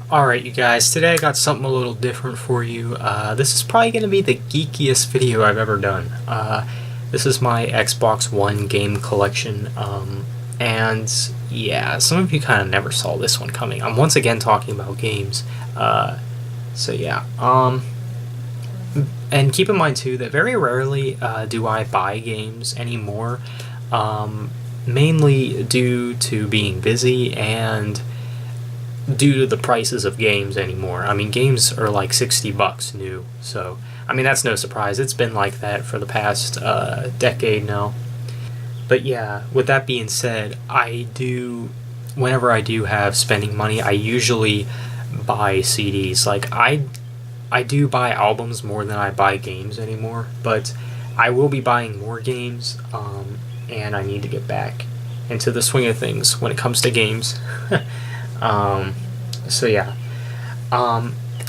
Alright you guys, today I got something a little different for you. This is probably going to be the geekiest video I've ever done. This is my Xbox One game collection, and yeah, some of you kind of never saw this one coming. I'm once again talking about games, so yeah. And keep in mind too that very rarely do I buy games anymore, mainly due to being busy and due to the prices of games anymore. I mean, games are like $60 new, so I mean that's no surprise. It's been like that for the past decade now. But yeah, with that being said, whenever I do have spending money, I usually buy CDs. Like I do buy albums more than I buy games anymore, but I will be buying more games, and I need to get back into the swing of things when it comes to games. So yeah.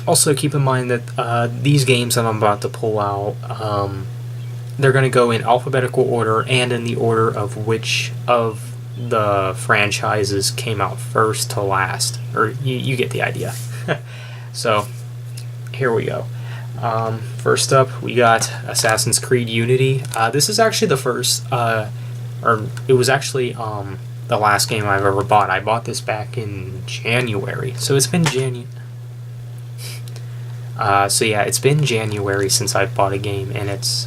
Also keep in mind that these games that I'm about to pull out, they're going to go in alphabetical order and in the order of which of the franchises came out first to last. Or you get the idea. So here we go. First up, we got Assassin's Creed Unity. This is actually the first, or it was actually the last game I've ever bought. I bought this back in January, so it's been so yeah, it's been January since I've bought a game, and it's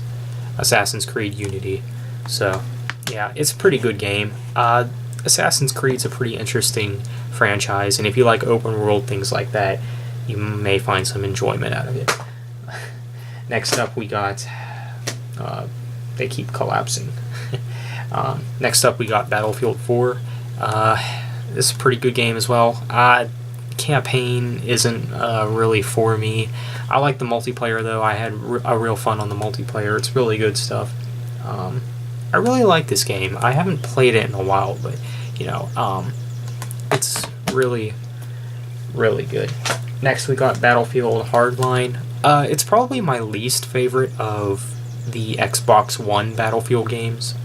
Assassin's Creed Unity. So yeah, it's a pretty good game. Assassin's Creed's a pretty interesting franchise, and if you like open world things like that, you may find some enjoyment out of it. Next up, we got they keep collapsing. Next up, we got Battlefield 4. This is a pretty good game as well. Campaign isn't really for me. I like the multiplayer though. I had a real fun on the multiplayer. It's really good stuff. I really like this game. I haven't played it in a while, but you know, it's really, really good. Next, we got Battlefield Hardline. It's probably my least favorite of the Xbox One Battlefield games.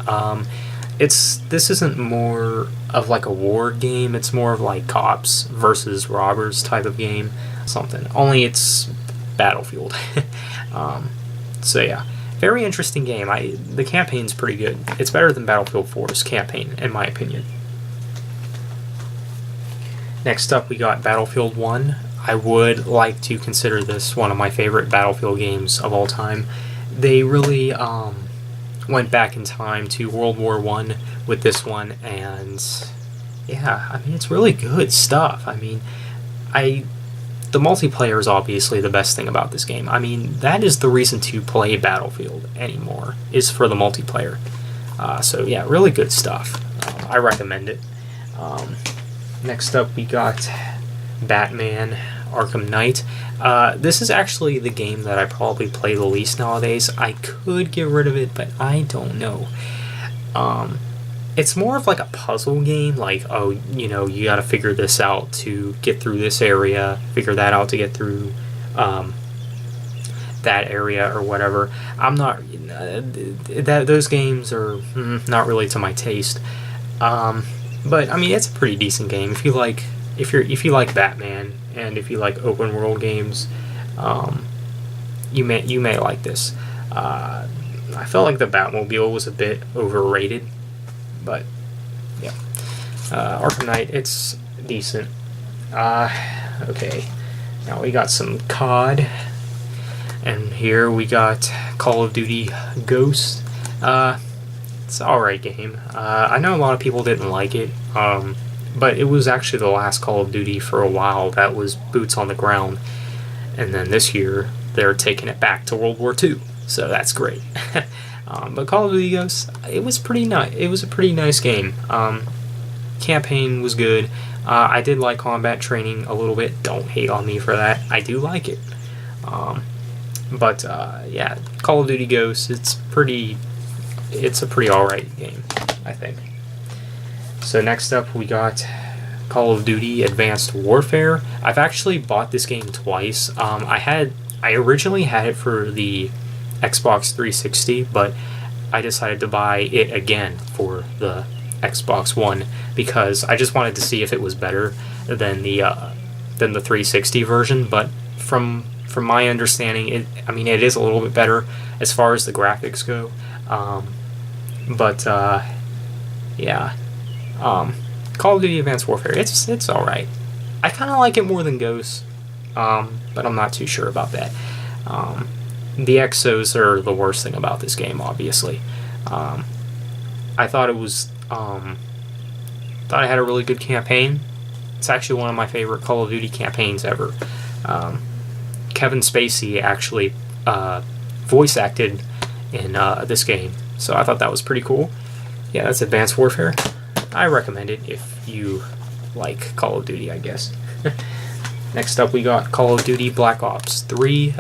This isn't more of like a war game, it's more of like cops versus robbers type of game, something. Only it's Battlefield. So yeah, very interesting game. The campaign's pretty good. It's better than Battlefield 4's campaign, in my opinion. Next up, we got Battlefield 1. I would like to consider this one of my favorite Battlefield games of all time. They really went back in time to World War I with this one, and yeah, I mean, it's really good stuff. I mean, the multiplayer is obviously the best thing about this game. I mean, that is the reason to play Battlefield anymore, is for the multiplayer. So yeah, really good stuff. I recommend it. Next up, we got Batman Arkham Knight. This is actually the game that I probably play the least nowadays. I could get rid of it, but I don't know. It's more of like a puzzle game, like, oh, you know, you gotta figure this out to get through this area, figure that out to get through that area or whatever. I'm not, those games are not really to my taste. But I mean, it's a pretty decent game. If you like Batman and if you like open world games, you may like this. I felt like the Batmobile was a bit overrated, but yeah. Arkham Knight, it's decent. Okay, now we got some COD, and here we got Call of Duty Ghosts. It's an alright game. I know a lot of people didn't like it, but it was actually the last Call of Duty for a while that was boots on the ground, and then this year they're taking it back to World War II, so that's great. But Call of Duty Ghosts, it was pretty nice. It was a pretty nice game. Campaign was good. I did like combat training a little bit. Don't hate on me for that. I do like it. But yeah, Call of Duty Ghosts, it's a pretty alright game, I think. So next up, we got Call of Duty Advanced Warfare. I've actually bought this game twice. I originally had it for the Xbox 360, but I decided to buy it again for the Xbox One because I just wanted to see if it was better than the than the 360 version, but from my understanding, it is a little bit better as far as the graphics go. Yeah. Call of Duty Advanced Warfare, it's all right. I kind of like it more than Ghosts, but I'm not too sure about that. The Exos are the worst thing about this game, obviously. I thought it was thought it had a really good campaign. It's actually one of my favorite Call of Duty campaigns ever. Kevin Spacey actually voice acted in this game, so I thought that was pretty cool. Yeah, that's Advanced Warfare. I recommend it if you like Call of Duty, I guess. Next up, we got Call of Duty Black Ops 3.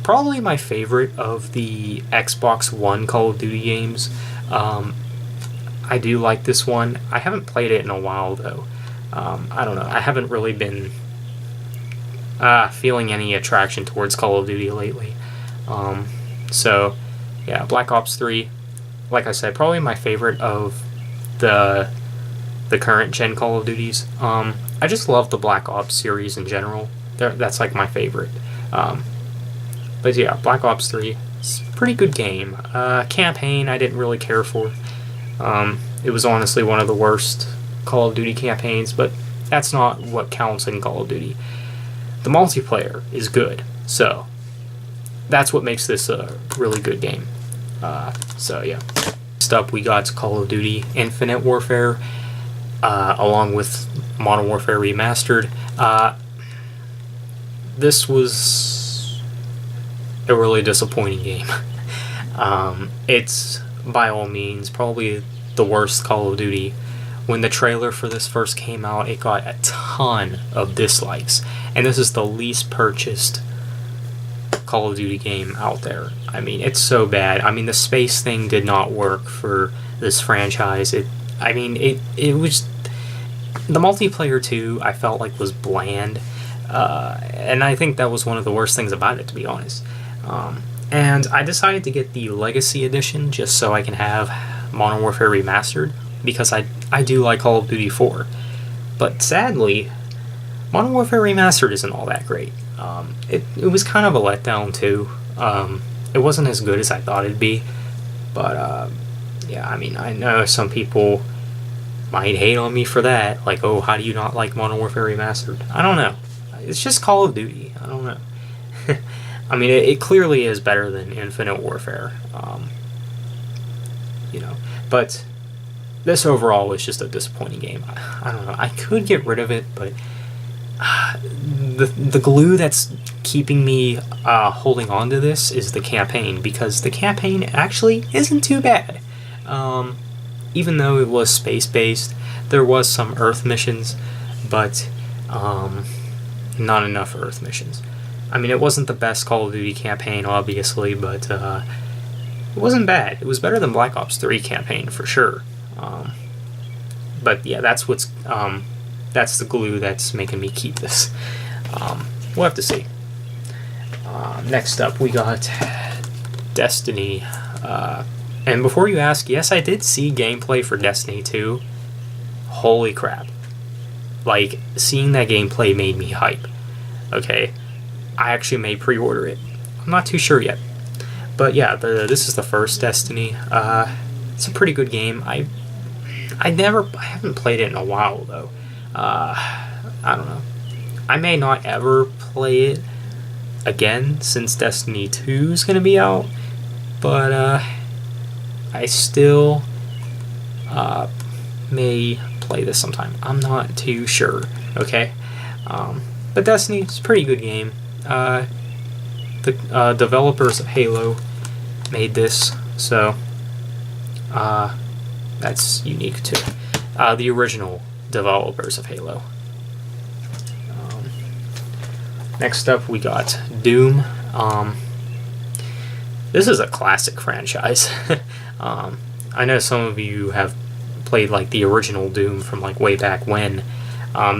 Probably my favorite of the Xbox One Call of Duty games. I do like this one. I haven't played it in a while, though. I don't know. I haven't really been feeling any attraction towards Call of Duty lately. So, yeah, Black Ops 3. Like I said, probably my favorite of the current gen Call of Duties. I just love the Black Ops series in general. That's like my favorite. But yeah, Black Ops 3, it's a pretty good game. Campaign, I didn't really care for. It was honestly one of the worst Call of Duty campaigns, but that's not what counts in Call of Duty. The multiplayer is good, so that's what makes this a really good game. So yeah. Next up, we got Call of Duty Infinite Warfare, along with Modern Warfare Remastered. This was a really disappointing game. It's by all means probably the worst Call of Duty. When the trailer for this first came out, it got a ton of dislikes, and this is the least purchased Call of Duty game out there. I mean, it's so bad. I mean, the space thing did not work for this franchise. It was, the multiplayer too, I felt like was bland, and I think that was one of the worst things about it, to be honest. And I decided to get the Legacy Edition just so I can have Modern Warfare Remastered, because I do like Call of Duty 4. But sadly, Modern Warfare Remastered isn't all that great. It was kind of a letdown too. It wasn't as good as I thought it'd be. But yeah, I mean, I know some people might hate on me for that. Like, oh, how do you not like Modern Warfare Remastered? I don't know. It's just Call of Duty. I don't know. I mean, it clearly is better than Infinite Warfare. But this overall was just a disappointing game. I don't know. I could get rid of it, but the glue that's keeping me holding on to this is the campaign, because the campaign actually isn't too bad. Even though it was space-based, there was some Earth missions, but not enough Earth missions. I mean, it wasn't the best Call of Duty campaign, obviously, but it wasn't bad. It was better than Black Ops 3 campaign, for sure. But yeah, that's the glue that's making me keep this. We'll have to see. Next up, we got Destiny. And before you ask, yes, I did see gameplay for Destiny 2. Holy crap. Like, seeing that gameplay made me hype. Okay? I actually may pre-order it. I'm not too sure yet. But yeah, this is the first Destiny. It's a pretty good game. I haven't played it in a while, though. I don't know. I may not ever play it again, since Destiny 2 is going to be out. But I still may play this sometime. I'm not too sure, okay? But Destiny is a pretty good game. The developers of Halo made this, so that's unique too. The original developers of Halo. Next up, we got Doom. This is a classic franchise. I know some of you have played like the original Doom from like way back when.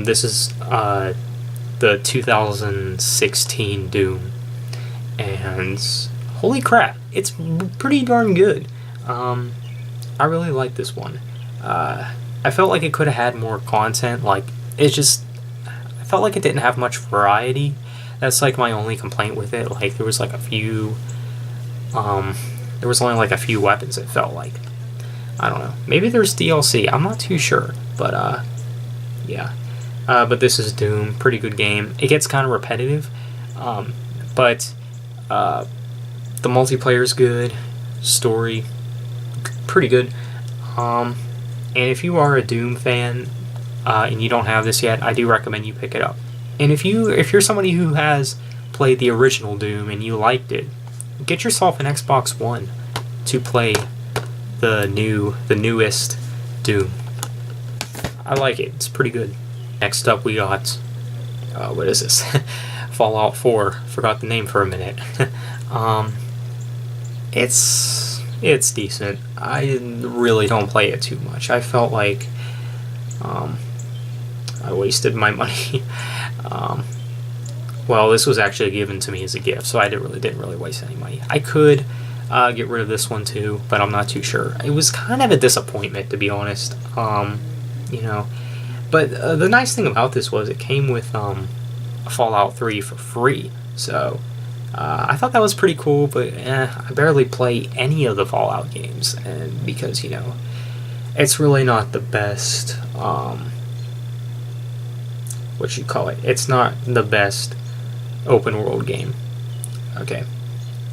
This is the 2016 Doom, and holy crap, it's pretty darn good. I really like this one. I felt like it could have had more content. Like, I felt like it didn't have much variety. That's like my only complaint with it. Like there was like a few, there was only like a few weapons. It felt like, I don't know. Maybe there's DLC. I'm not too sure, but yeah. But this is Doom. Pretty good game. It gets kind of repetitive, but the multiplayer is good. Story, pretty good. And if you are a Doom fan and you don't have this yet, I do recommend you pick it up. And if you're somebody who has played the original Doom and you liked it, get yourself an Xbox One to play the newest Doom. I like it. It's pretty good. Next up, we got what is this? Fallout 4. Forgot the name for a minute. It's decent. I really don't play it too much. I felt like I wasted my money. Well, this was actually given to me as a gift, so I didn't really waste any money. I could get rid of this one too, but I'm not too sure. It was kind of a disappointment, to be honest. You know, but the nice thing about this was it came with Fallout 3 for free, so I thought that was pretty cool. But I barely play any of the Fallout games, and because it's really not the best. What you call it? It's not the best open world game. Okay,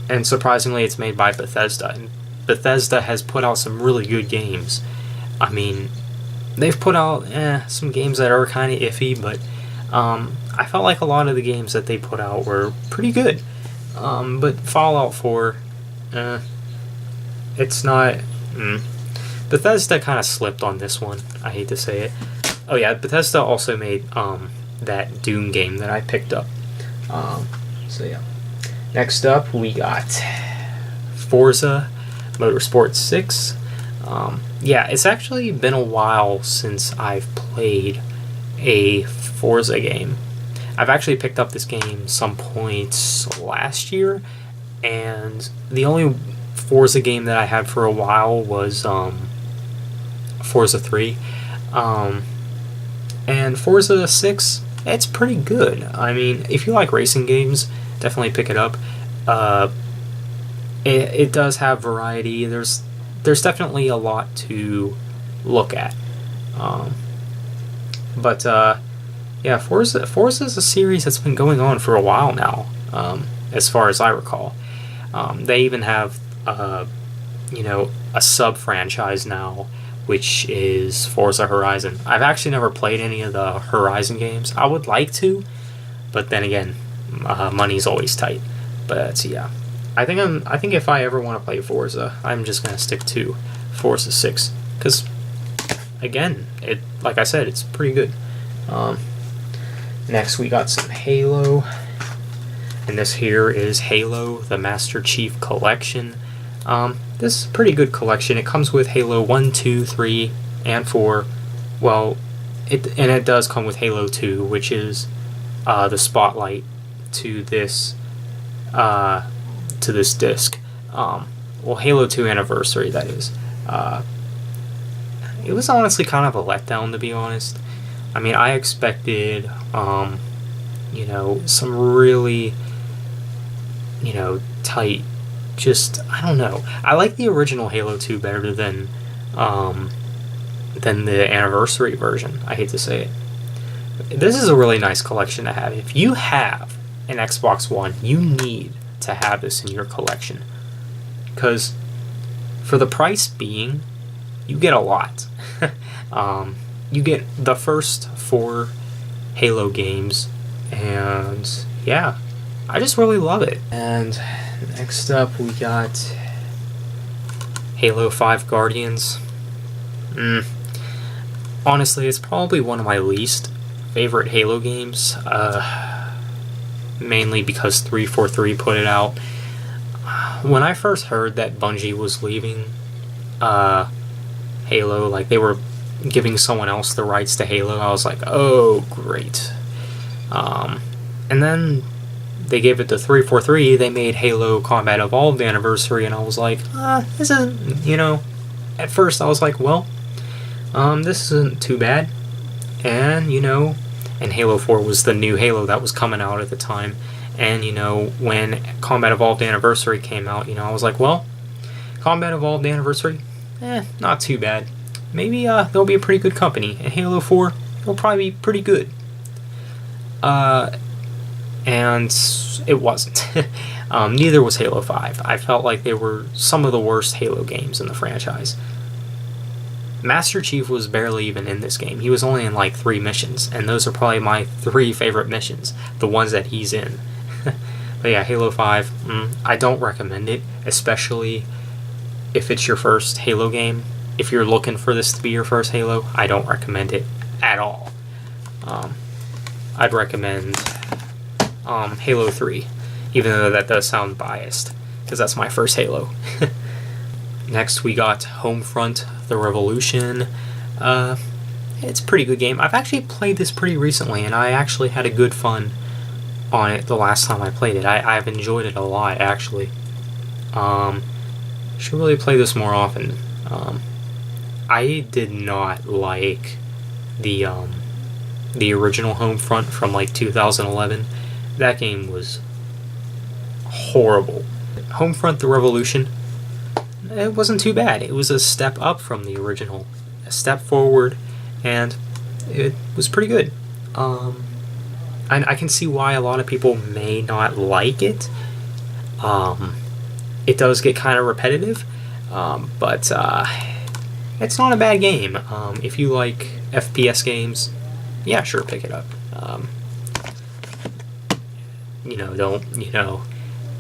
and surprisingly, it's made by Bethesda, and Bethesda has put out some really good games. I mean, they've put out some games that are kind of iffy, but I felt like a lot of the games that they put out were pretty good. But Fallout 4, it's not. Bethesda kind of slipped on this one. I hate to say it. Oh yeah, Bethesda also made that Doom game that I picked up. So yeah. Next up, we got Forza Motorsport 6. Yeah, it's actually been a while since I've played a Forza game. I've actually picked up this game some points last year, and the only Forza game that I had for a while was Forza 3. And Forza 6, it's pretty good. I mean, if you like racing games, definitely pick it up. It does have variety. There's definitely a lot to look at. But yeah, Forza is a series that's been going on for a while now, as far as I recall. They even have a sub-franchise now, which is Forza Horizon. I've actually never played any of the Horizon games. I would like to, but then again, money's always tight. But yeah, I think if I ever want to play Forza, I'm just gonna stick to Forza 6, because again, like I said, it's pretty good. Next, we got some Halo, and this here is Halo: The Master Chief Collection. This is a pretty good collection. It comes with Halo 1, 2, 3, and 4. Well, it does come with Halo 2, which is the spotlight to this disc. Well, Halo 2 Anniversary, that is. It was honestly kind of a letdown, to be honest. I mean, I expected, some really, tight. Just, I don't know. I like the original Halo 2 better than the Anniversary version. I hate to say it. This is a really nice collection to have. If you have an Xbox One, you need to have this in your collection, because for the price being, you get a lot. You get the first 4 Halo games, and yeah, I just really love it. And next up, we got Halo 5 Guardians. Honestly, it's probably one of my least favorite Halo games, mainly because 343 put it out. When I first heard that Bungie was leaving Halo, like they were giving someone else the rights to Halo, I was like, oh, great. And then they gave it to 343, they made Halo Combat Evolved Anniversary, and I was like, this isn't, at first I was like, well, this isn't too bad. And, and Halo 4 was the new Halo that was coming out at the time. And, you know, when Combat Evolved Anniversary came out, you know, I was like, well, Combat Evolved Anniversary, not too bad. Maybe they'll be a pretty good company. And Halo 4 will probably be pretty good. And it wasn't. Neither was Halo 5. I felt like they were some of the worst Halo games in the franchise. Master Chief was barely even in this game. He was only in like 3 missions, and those are probably my 3 favorite missions, the ones that he's in. But yeah, Halo 5, I don't recommend it, especially if it's your first Halo game. If you're looking for this to be your first Halo, I don't recommend it at all. I'd recommend Halo 3, even though that does sound biased, because that's my first Halo. Next, we got Homefront: The Revolution. It's a pretty good game. I've actually played this pretty recently, and I actually had a good fun on it the last time I played it. I've enjoyed it a lot, actually. Should really play this more often. I did not like the original Homefront from like 2011. That game was horrible. Homefront: The Revolution, it wasn't too bad. It was a step up from the original, a step forward, and it was pretty good. I can see why a lot of people may not like it. It does get kind of repetitive, but it's not a bad game. If you like FPS games, yeah, sure, pick it up. Don't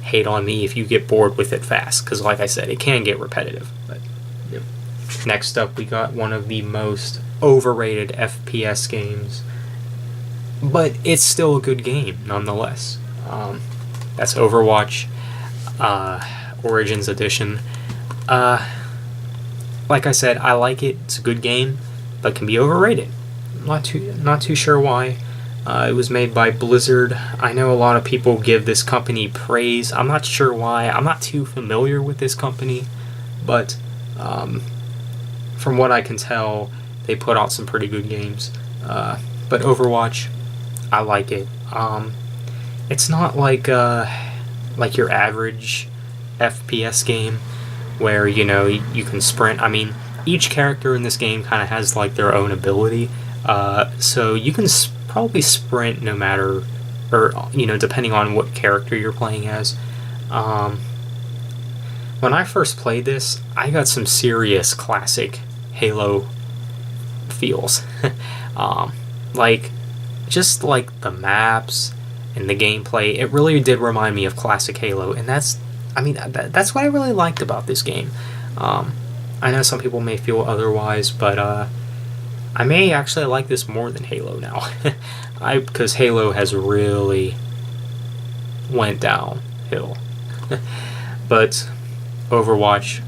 hate on me if you get bored with it fast, because like I said, it can get repetitive. But yep. Next up, we got one of the most overrated FPS games, but it's still a good game nonetheless. That's Overwatch Origins Edition. Like I said, I like it. It's a good game, but can be overrated. Not too sure why. It was made by Blizzard. I know a lot of people give this company praise. I'm not sure why. I'm not too familiar with this company, but from what I can tell, they put out some pretty good games. But Overwatch, I like it. It's not like your average FPS game where, you know, you can sprint. I mean, each character in this game kind of has like their own ability, so you can probably sprint no matter, or you know, depending on what character you're playing as. When I first played this, I got some serious classic Halo feels. Like, just like the maps and the gameplay, it really did remind me of classic Halo, and that's what I really liked about this game. I know some people may feel otherwise, but I may actually like this more than Halo now. Because Halo has really went downhill. But Overwatch,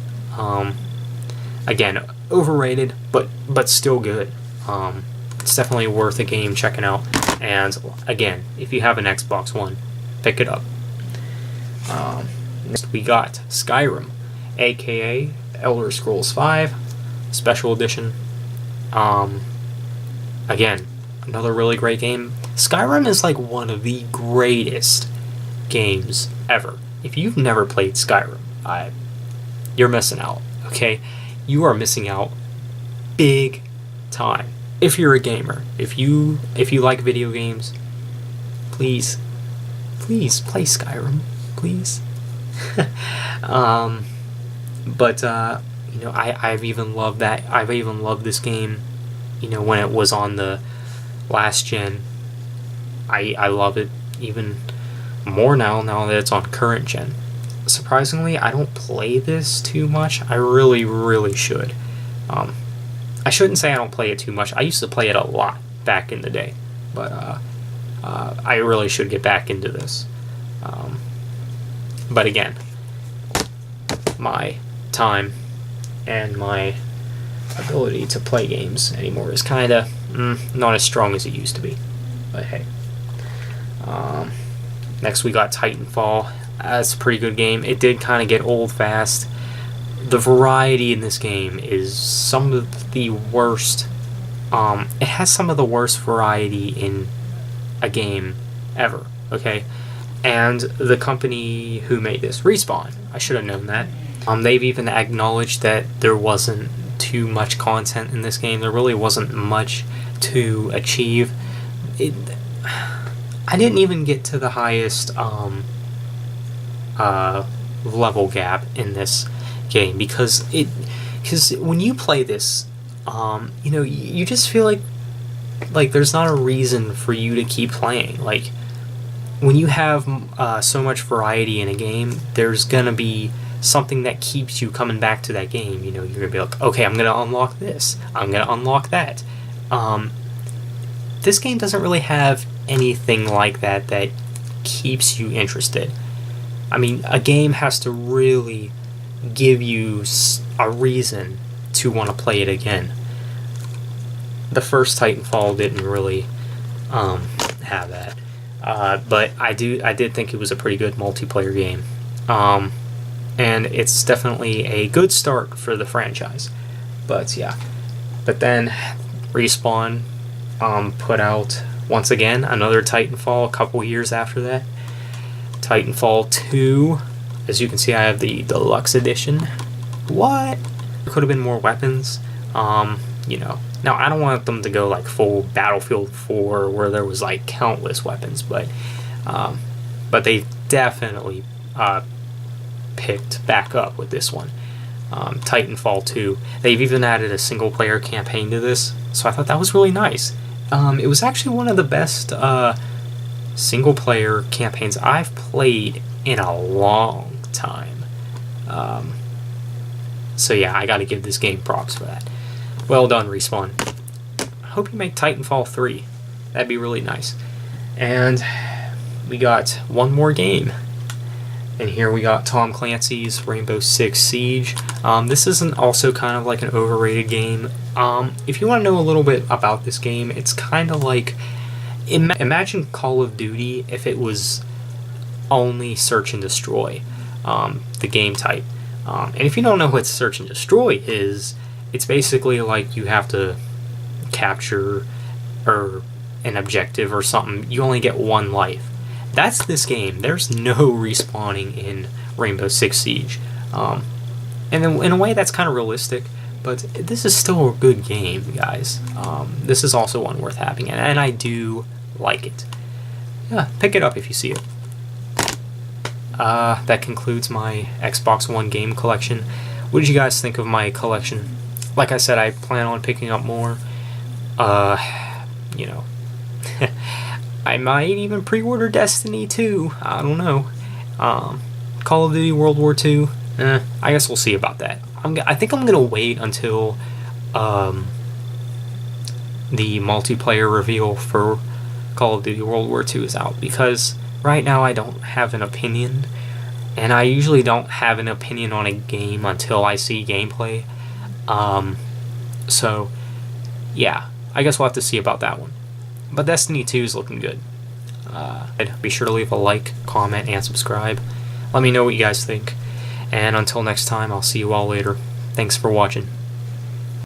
again, overrated, but still good. It's definitely worth a game checking out. And again, if you have an Xbox One, pick it up. Next we got Skyrim, aka Elder Scrolls V Special Edition. Again, another really great game. Skyrim is like one of the greatest games ever. If you've never played Skyrim, you're missing out, okay? You are missing out big time. If you're a gamer, if you like video games, please play Skyrim, please. But you know, I've even loved that. I've even loved this game, you know, when it was on the last gen. I love it even more now that it's on current gen. Surprisingly, I don't play this too much. I really should. I shouldn't say I don't play it too much. I used to play it a lot back in the day, but I really should get back into this. But again, my time and my ability to play games anymore is kind of not as strong as it used to be. But hey. Next we got Titanfall. That's a pretty good game. It did kind of get old fast. The variety in this game is some of the worst. It has some of the worst variety in a game ever, okay? And the company who made this, Respawn, I should have known that. They've even acknowledged that there wasn't too much content in this game. There really wasn't much to achieve. I didn't even get to the highest level gap in this game because when you play this, you just feel like there's not a reason for you to keep playing. Like, when you have so much variety in a game, there's gonna be something that keeps you coming back to that game. You're gonna be like, okay, I'm gonna unlock this, I'm gonna unlock that. This game doesn't really have anything like that keeps you interested. I mean, a game has to really give you a reason to want to play it again. The first Titanfall didn't really have that. But I did think it was a pretty good multiplayer game. And it's definitely a good start for the franchise. But yeah. But then Respawn put out, once again, another Titanfall a couple years after that. Titanfall 2. As you can see, I have the deluxe edition. What? There could have been more weapons. Now, I don't want them to go like full Battlefield 4 where there was like countless weapons, but they definitely picked back up with this one. Titanfall 2. They've even added a single-player campaign to this, so I thought that was really nice. It was actually one of the best single-player campaigns I've played in a long time. So yeah, I gotta give this game props for that. Well done, Respawn. I hope you make Titanfall 3. That'd be really nice. And we got one more game. And here we got Tom Clancy's Rainbow Six Siege. This isn't also kind of like an overrated game. If you want to know a little bit about this game, it's kind of like... Imagine Call of Duty if it was only search and destroy, the game type. And if you don't know what search and destroy is, it's basically like you have to capture an objective or something. You only get one life. That's this game. There's no respawning in Rainbow Six Siege. And in a way that's kind of realistic, but this is still a good game, guys. This is also one worth having, and I do like it. Yeah, pick it up if you see it. That concludes my Xbox One game collection. What did you guys think of my collection? Like I said, I plan on picking up more. I might even pre-order Destiny 2. I don't know. Call of Duty World War II. I guess we'll see about that. I think I'm gonna wait until the multiplayer reveal for Call of Duty World War II is out, because right now I don't have an opinion, and I usually don't have an opinion on a game until I see gameplay. So yeah, I guess we'll have to see about that one. But Destiny 2 is looking good. Be sure to leave a like, comment, and subscribe. Let me know what you guys think. And until next time, I'll see you all later. Thanks for watching.